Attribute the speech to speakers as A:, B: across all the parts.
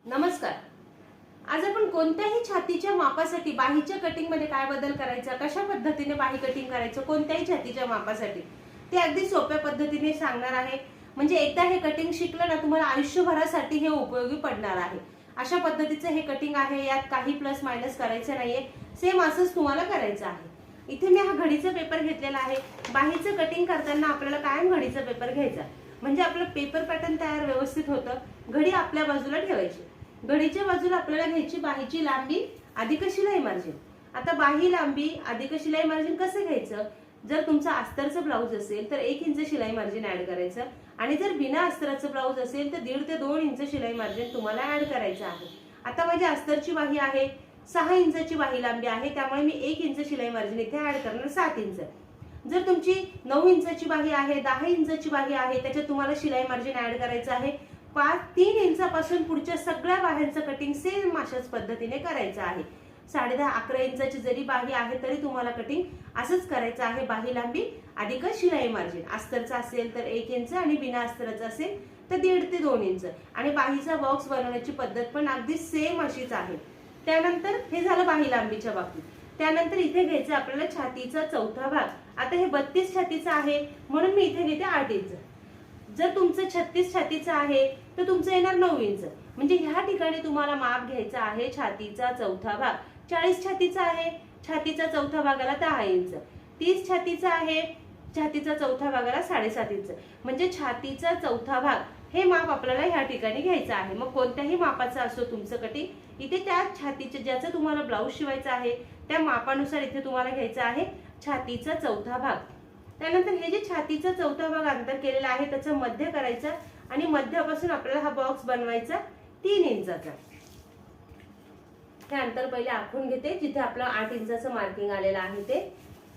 A: नमस्कार. आज आपण कोणत्याही छातीच्या मापासाठी बाहीच्या कटिंग मध्ये काय बदल करायचा, कशा पद्धतीने बाही कटिंग करायचं कोणत्याही छातीच्या मापासाठी ते अगदी सोप्या पद्धतीने सांगणार आहे. म्हणजे एकदा हे कटिंग शिकलं ना, तुम्हाला आयुष्यभरासाठी हे उपयोगी पडणार आहे. अशा पद्धतीचं हे कटिंग आहे. यात काही प्लस मायनस करायचं नाहीये, सेम असंच तुम्हाला करायचं आहे. इथे मी हा घडीचा पेपर घेतलेला आहे. बाहीचं कटिंग करताना आपल्याला कायम घडीचा पेपर घ्यायचा, म्हणजे आपलं पेपर पॅटर्न तयार व्यवस्थित होतं. घडी आपल्या बाजूला ठेवायची. घडीच्या बाजूला आपल्याला घ्यायची बाहीची लांबी अधिक शिलाई मार्जिन. आता बाही लांबी अधिक शिलाई मार्जिन कसं घ्यायचं? जर तुमचा अस्तरचं ब्लाऊज असेल तर 1 इंच शिलाई मार्जिन ऍड करायचं, आणि जर बिना अस्तराचं ब्लाऊज असेल तर 1.5 ते 2 इंच शिलाई मार्जिन तुम्हाला ऍड करायचं आहे. आता माझी अस्तरची बाही आहे, 6 इंचाची बाही लांबी आहे, त्यामुळे मी 1 इंच शिलाई मार्जिन इथे ऍड करणार 7 इंच. जर तुमची 9 इंचाची बाही आहे, 10 इंचाची बाही आहे, त्याच्यात तुम्हाला शिलाई मार्जिन ऍड करायचं आहे 3 इंचापासून पुढच्या सगळ्या बाह्यांचं कटिंग सेम अशाच पद्धतीने करायचं आहे. 10.5 11 इंचाची जरी बाही आहे तरी तुम्हाला कटिंग असंच करायचं आहे. बाही लांबी अधिक शिलाई मार्जिन. अस्तरचा असेल तर 1 इंच आणि बिना अस्तराचा असेल तर 1.5 ते 2 इंच. आणि बाहीचा बॉक्स बनवण्याची पद्धत पण अगदी सेम अशीच आहे. त्यानंतर हे झालं बाही लांबीच्या बाबतीत. त्यानंतर इथे घ्यायचं आपल्याला छातीचा चौथा भाग. आता हे 32 छातीचा आहे म्हणून मी इथे घेते 8 इंच. जर तुमचं 36 छातीचं आहे तर तुमचं येणार 9 इंच. म्हणजे ह्या ठिकाणी तुम्हाला माप घ्यायचा आहे छातीचा चौथा भाग. 40 छातीचा आहे, छातीचा चौथा भागाला 10 इंच. 30 छातीचा आहे, छातीचा चौथा भागाला 7.5 इंच. म्हणजे छातीचा चौथा भाग हे माप आपल्याला ह्या ठिकाणी घ्यायचं आहे. मग कोणत्याही मापाचं असो तुमचं कटिंग, इथे त्या छातीचे ज्याचं तुम्हाला ब्लाऊज शिवायचं आहे त्या मापानुसार इथे तुम्हाला घ्यायचं आहे छातीचा चौथा भाग. त्यानंतर हे जे छातीचा चौथा भाग अंतर केलेला आहे त्याचं मध्य करायचं, आणि मध्यापासून आपल्याला हा बॉक्स बनवायचा 3 इंचाचा. हे अंतर पहिले आखून घेते जिथे आपलं 8 इंचाचं मार्किंग आलेलं आहे ते.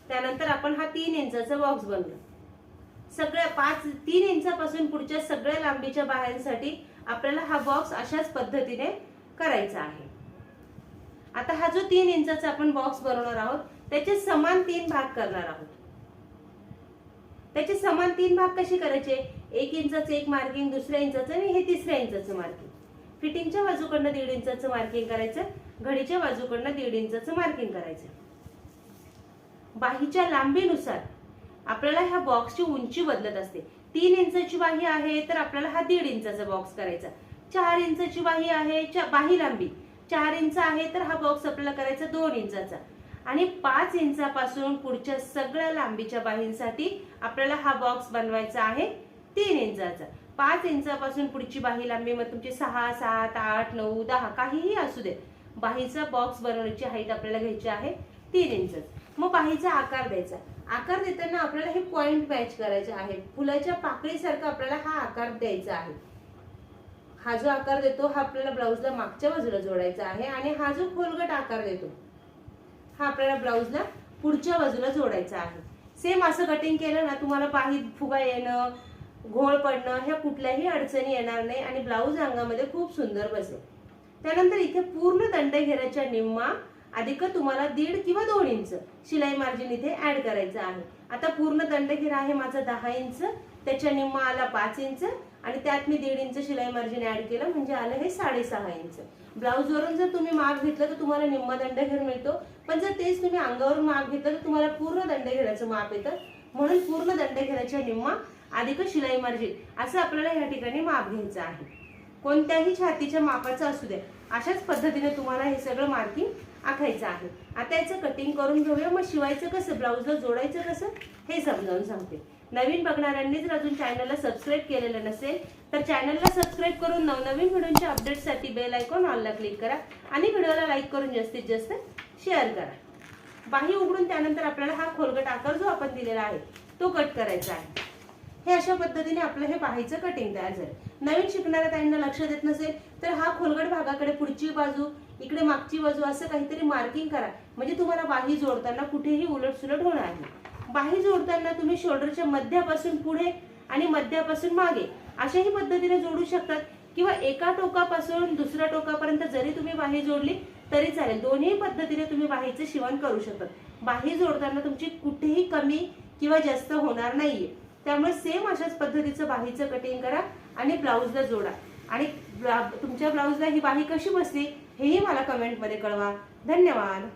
A: त्यानंतर आपण हा 3 इंचाचा बॉक्स बनवला. सगळ्या 3 इंचापासून पुढच्या सगळ्या लांबीच्या बाह्यांसाठी आपल्याला हा बॉक्स अशाच पद्धतीने करायचा आहे. आता हा जो 3 इंचाचा आपण बॉक्स बनवणार आहोत त्याचे समान 3 भाग करणार आहोत. त्याचे समान 3 भाग कसे करायचे? 1 इंचाचं एक मार्किंग, दुसऱ्या इंचाचं आणि हे तिसऱ्या इंचाचं मार्किंग. फिटिंगच्या बाजूकडनं 1.5 इंचाचं मार्किंग करायचं, घडीच्या बाजूकडनं 1.5 इंचाचं मार्किंग करायचं. बाहीच्या लांबीनुसार आपल्याला ह्या बॉक्सची उंची बदलत असते. 3 इंचाची बाही आहे तर आपल्याला हा 1.5 इंचाचा बॉक्स करायचा. 4 इंचाची बाही आहे, बाही लांबी 4 इंच आहे तर हा बॉक्स आपल्याला करायचा 2 इंचाचा. आणि 5 इंचापासून पुढच्या सगळ्या लांबीच्या बाहींसाठी आपल्याला हा बॉक्स बनवायचा आहे 3 इंचाचा. 5 इंचापासून पुढची बाही लांबी मग तुमची 6, 7, 8, 9, 10 काहीही असू दे, बाहीचा बॉक्स बनवण्याची हाईट आपल्याला घ्यायची आहे 3 इंच. मग बाहीचा आकार द्यायचा. आकार देताना आपल्याला हे पॉइंट मॅच करायचे आहे. फुलाच्या पाकळीसारखा आपल्याला हा आकार द्यायचा आहे. हा जो आकार देतो हा आपल्याला ब्लाऊजला मागच्या बाजूला जोडायचा आहे, आणि हा जो खोलगट आकार देतो हा आपल्याला ब्लाऊजला पुढच्या बाजूला जोडायचा आहे. सेम असं कटिंग केलं ना, तुम्हाला बाही फुगा येणं, घोळ पडणं ह्या कुठल्याही अडचणी येणार नाही, आणि ब्लाऊज अंगामध्ये खूप सुंदर बसेल. त्यानंतर इथे पूर्ण दंडघेराच्या निम्मा अधिक तुम्हाला 1.5 किंवा 2 इंच शिलाई मार्जिन इथे ऍड करायचं आहे. आता पूर्ण दंडघेरा आहे माझा 10 इंच, त्याच्या निम्मा आला 5 इंच, आणि त्यात मी 1.5 इंच शिलाई मार्जिन ऍड केलं म्हणजे आलं हे 6.5 इंच. ब्लाऊज वरून जर तुम्ही माप घेतलं तर तुम्हाला निम्मा दंडघेर मिळतो, पण जर तेच तुम्ही अंगावरून माप घेतलं तर तुम्हाला पूर्ण दंडघेराचं माप येतं. म्हणून पूर्ण दंडघेराच्या निम्मा अधिक शिलाई मार्जिन असं आपल्याला या ठिकाणी माप घ्यायचं आहे. कोणत्याही छातीच्या मापाचं असू दे, अशाच पद्धतीने तुम्हाला हे सगळं मार्किंग आखायचं आहे. आता याचं कटिंग करून घेऊया. मग शिवायचं कसं, ब्लाऊजला जोडायचं कसं हे समजावून सांगते. नवीन बघणाऱ्यांनी जर अजून चॅनलला सबस्क्राईब केलेलं नसेल तर चॅनलला सबस्क्राईब करून नवनवीन व्हिडिओच्या अपडेटसाठी बेल आयकॉन ऑलला क्लिक करा, आणि व्हिडिओला लाईक करून जास्तीत जास्त शेअर करा. बाही उघडून त्यानंतर आपल्याला हा खोलगट आकार जो आपण दिलेला आहे तो कट करायचा आहे. हे अशा पद्धतीने आपलं हे बाहीचं कटिंग तयार झालं. नवीन शिकणाऱ्या ताईंना लक्ष देत नसेल तर हा खोलगट भागाकडे पुढची बाजू, इकडे मागची बाजू असं काहीतरी मार्किंग करा, म्हणजे तुम्हाला बाही जोडताना कुठेही उलटसुलट होणार नाही. बाही जोडताना तुम्ही शोल्डरच्या मध्यापासून पुढे आणि मध्यापासून मागे अशाही पद्धतीने जोडू शकतात, किंवा एका टोकापासून दुसऱ्या टोकापर्यंत जरी तुम्ही बाही जोडली तरी चालेल. दोन्ही पद्धतीने तुम्ही बाहीचे शिवण करू शकता. बाही जोडताना तुमची कुठेही कमी किंवा जास्त होणार नाहीये. त्यामुळे सेम अशाच पद्धतीचं बाहीचं कटिंग करा आणि ब्लाऊजला जोडा. आणि तुमच्या ब्लाऊजला ही बाही कशी बसली हेही मला कमेंटमध्ये कळवा. धन्यवाद.